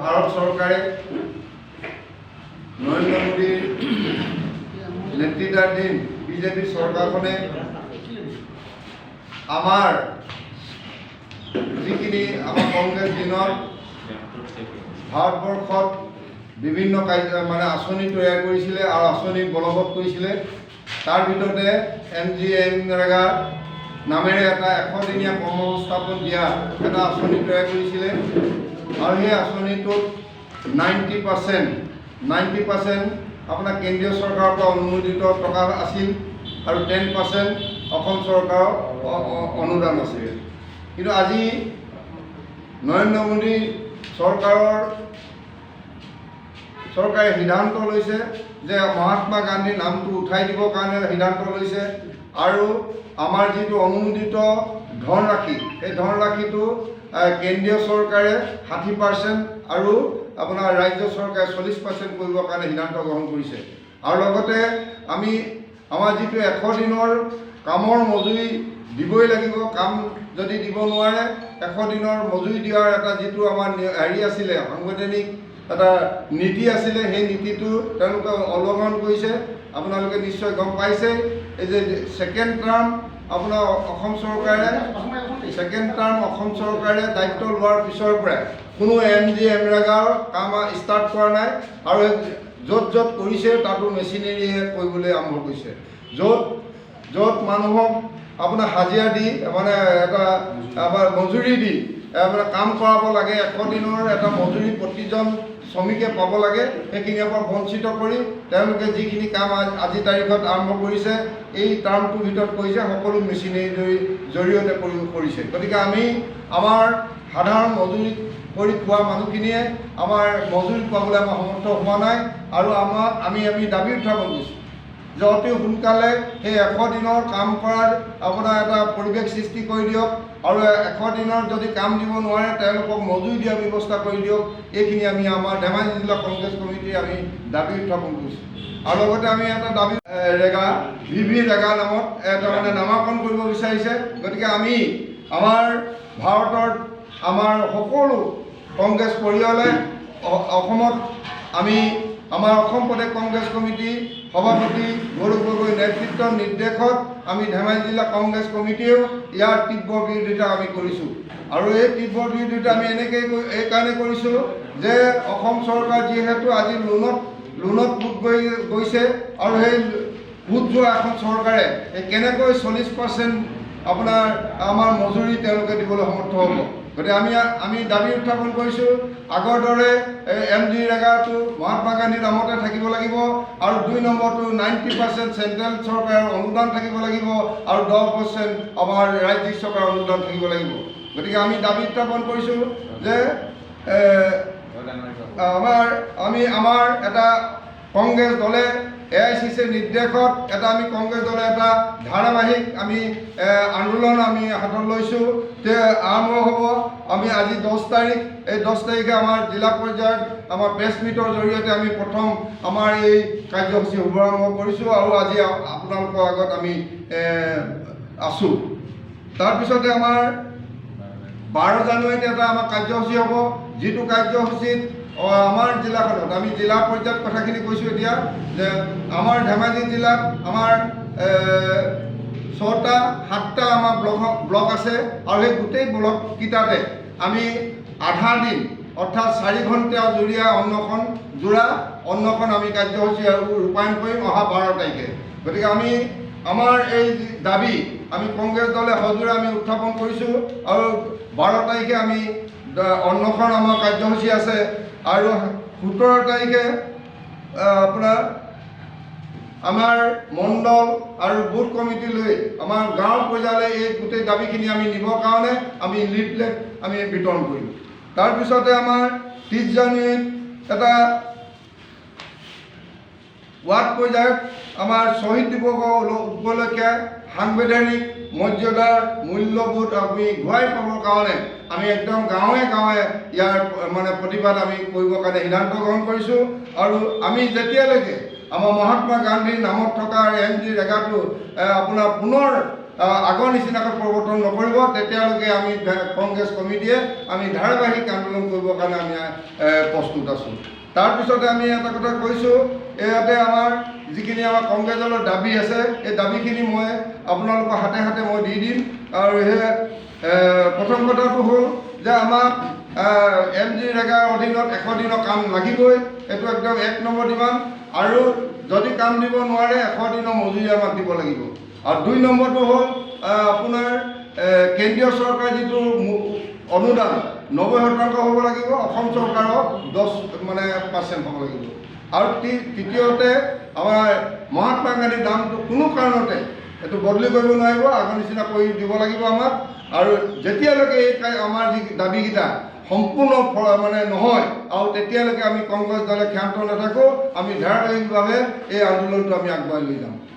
ভাৰত চৰকাৰে নৰেন্দ্ৰ মোদীৰ নেতৃত্বাধীন বিজেপি চৰকাৰখনে আমাৰ যিখিনি আমাৰ কংগ্ৰেছ দিনত ভাৰতবৰ্ষত বিভিন্ন আঁচনি তৈয়াৰ কৰিছিলে আৰু আঁচনি বলবৎ কৰিছিলে। তাৰ ভিতৰতে MGNREGA নামেৰে এটা 100 দিনীয়া কৰ্মসংস্থাপন দিয়া এটা আঁচনি তৈয়াৰ কৰিছিলে আৰু সেই আঁচনিটোত 90% আপোনাৰ কেন্দ্ৰীয় চৰকাৰৰ পৰা অনুমোদিত টকা আছিল আৰু 10% অসম চৰকাৰৰ অনুদান আছিল। কিন্তু আজি নৰেন্দ্ৰ মোদী চৰকাৰে সিদ্ধান্ত লৈছে যে মহাত্মা গান্ধীৰ নামটো উঠাই দিবৰ কাৰণে সিদ্ধান্ত লৈছে আৰু আমাৰ যিটো অনুমোদিত ধনৰাশি সেই ধনৰাশিটো কেন্দ্ৰীয় চৰকাৰে 60% আৰু আপোনাৰ ৰাজ্য চৰকাৰে 40% কৰিবৰ কাৰণে সিদ্ধান্ত গ্ৰহণ কৰিছে। আৰু লগতে আমাৰ যিটো 100 দিনৰ কামৰ মজুৰি দিবই লাগিব, কাম যদি দিব নোৱাৰে 100 দিনৰ মজুৰি দিয়াৰ এটা যিটো আমাৰ আছিলে সাংবিধানিক এটা নীতি আছিলে, সেই নীতিটো তেওঁলোকে উলংঘন কৰিছে। আপোনালোকে নিশ্চয় গম পাইছে এই যে ছেকেণ্ড টাৰ্ম অসম চৰকাৰে দায়িত্ব লোৱাৰ পিছৰ পৰাই কোনো MGNREGAৰ কাম ষ্টাৰ্ট কৰা নাই আৰু য'ত কৰিছে তাতো মেচিনেৰীয়ে কৰিবলৈ আৰম্ভ কৰিছে। য'ত মানুহক আপোনাৰ হাজিৰা দি এটা মজুৰি দি কাম কৰাব লাগে, 100 দিনৰ এটা মজুৰি প্ৰতিজন শ্ৰমিকে পাব লাগে, সেইখিনিৰ পৰা বঞ্চিত কৰি তেওঁলোকে যিখিনি কাম আজি তাৰিখত আৰম্ভ কৰিছে এই টাৰ্মটোৰ ভিতৰত কৰিছে সকলো মেচিনেৰীৰ জৰিয়তে কৰিছে। গতিকে আমাৰ সাধাৰণ মজুৰি কৰি খোৱা মানুহখিনিয়ে আমাৰ মজুৰি পাবলৈ আমাৰ সমৰ্থ হোৱা নাই আৰু আমি দাবী উত্থাপন কৰিছোঁ যে অতি সোনকালে সেই 100 দিনৰ কাম কৰাৰ আপোনাৰ এটা পৰিৱেশ সৃষ্টি কৰি দিয়ক আৰু 100 দিনৰ যদি কাম দিব নোৱাৰে তেওঁলোকক মজুৰি দিয়াৰ ব্যৱস্থা কৰি দিয়ক। এইখিনি আমাৰ ধেমাজি জিলা কংগ্ৰেছ কমিটিয়ে দাবী উত্থাপন কৰিছোঁ। আৰু লগতে এটা দাবী VV-REGA নামত এটা নামাকৰণ কৰিব বিচাৰিছে। গতিকে আমাৰ ভাৰতৰ আমাৰ সকলো কংগ্ৰেছ পৰিয়ালে অসমত আমাৰ অসম প্ৰদেশ কংগ্ৰেছ কমিটি সভাপতি গৌৰৱ গগৈ নেতৃত্বৰ নিৰ্দেশত ধেমাজি জিলা কংগ্ৰেছ কমিটিয়েও ইয়াৰ তীব্ৰ বিৰোধিতা কৰিছোঁ। আৰু এই তীব্ৰ বিৰোধিতা এই কাৰণে কৰিছোঁ যে অসম চৰকাৰ যিহেতু আজি লোনত পোত গৈছে আৰু সেই পোত যোৱা এখন চৰকাৰে কেনেকৈ 40% আমাৰ মজুৰি তেওঁলোকে দিবলৈ সমৰ্থ হ'ব। গতিকে আমি দাবী উত্থাপন কৰিছোঁ আগৰ দৰে MGNREGAটো মহাত্মা গান্ধীৰ নামতে থাকিব লাগিব আৰু 2 নম্বৰটো 90% চেণ্ট্ৰেল চৰকাৰৰ অনুদান থাকিব লাগিব আৰু 10% আমাৰ ৰাজ্যিক চৰকাৰৰ অনুদান থাকিব লাগিব। গতিকে দাবী উত্থাপন কৰিছোঁ যে আমাৰ এটা কংগ্ৰেছ দলে AICCৰ নিৰ্দেশত কংগ্ৰেছ দলে এটা ধাৰাবাহিক আন্দোলন হাতত লৈছোঁ যে আৰম্ভ হ'ব। আজি 10 তাৰিখ, এই 10 তাৰিখে আমাৰ জিলা পৰ্যায়ত আমাৰ প্ৰেছ মিটৰ জৰিয়তে প্ৰথম এই কাৰ্যসূচী শুভাৰম্ভ কৰিছোঁ আৰু আজি আপোনালোকৰ আগত আছোঁ। তাৰপিছতে 12 জানুৱাৰীত আমাৰ কাৰ্যসূচী হ'ব, যিটো কাৰ্যসূচীত আমাৰ জিলাখনত জিলা পৰ্যায়ত কথাখিনি কৈছোঁ এতিয়া যে আমাৰ ধেমাজি জিলাত 6টা-7টা ব্লক আছে আৰু সেই গোটেই ব্লককেইটাতে আধা দিন অৰ্থাৎ 4 ঘণ্টা জুৰীয়া অন্নখন কাৰ্যসূচী ৰূপায়ণ কৰিম অহা 12 তাৰিখে। গতিকে আমাৰ এই দাবী কংগ্ৰেছ দলে সজোৰে উত্থাপন কৰিছোঁ আৰু 12 তাৰিখে অন্নখন আমাৰ কাৰ্যসূচী আছে আৰু 17 তাৰিখে আমাৰ মণ্ডল আৰু বুথ কমিটি লৈ আমাৰ গাঁও পৰ্যায়লৈ এই গোটেই দাবীখিনি নিবৰ কাৰণে লিফলেট বিতৰণ কৰিম। তাৰপিছতে 30 জানুৱাৰীত এটা ৱাৰ্ড পৰ্যায়ত শ্বহীদ দিৱস উপলক্ষে সাংবিধানিক মৰ্যাদাৰ মূল্যবোধ ঘূৰাই পাবৰ কাৰণে একদম গাঁৱে গাঁৱে ইয়াৰ প্ৰতিবাদ কৰিবৰ কাৰণে সিদ্ধান্ত গ্ৰহণ কৰিছোঁ। আৰু যেতিয়ালৈকে আমাৰ মহাত্মা গান্ধীৰ নামত থকা MGNREGAটো পুনৰ আগৰ নিচিনাকৈ প্ৰৱৰ্তন নকৰিব তেতিয়ালৈকে আমি কংগ্ৰেছ কমিটিয়ে আমি ধাৰাবাহিক আন্দোলন কৰিবৰ কাৰণে আমি প্ৰস্তুত আছোঁ। তাৰপিছতে আমি এটা কথা কৈছোঁ, ইয়াতে আমাৰ যিখিনি আমাৰ কংগ্ৰেছ দলৰ দাবী আছে এই দাবীখিনি মই আপোনালোকৰ হাতে হাতে মই দি দিম। আৰু সেই প্ৰথম কথাটো হ'ল যে আমাক MGNREGAৰ অধীনত 100 দিনৰ কাম লাগিবই, এইটো একদম 1 নম্বৰ ডিমাণ্ড। আৰু যদি কাম দিব নোৱাৰে 100 দিনৰ মজুৰি আমাক দিব লাগিব। আৰু 2 নম্বৰটো হ'ল আপোনাৰ কেন্দ্ৰীয় চৰকাৰে যিটো অনুদান 90% হ'ব লাগিব, অসম চৰকাৰৰ 10% হ'ব লাগিব। আৰু তৃতীয়তে আমাৰ মহাত্মা গান্ধীৰ দামটো কোনো কাৰণতে এইটো বদলি কৰিব নোৱাৰিব, আগৰ নিচিনা কৰি দিব লাগিব আমাক। আৰু যেতিয়ালৈকে এই আমাৰ যি দাবীকেইটা সম্পূৰ্ণ নহয় আৰু তেতিয়ালৈকে আমি কংগ্ৰেছ দলে ক্ষান্ত নাথাকোঁ, আমি ধাৰাবাহিকভাৱে এই আন্দোলনটো আমি আগবঢ়াই লৈ যাম।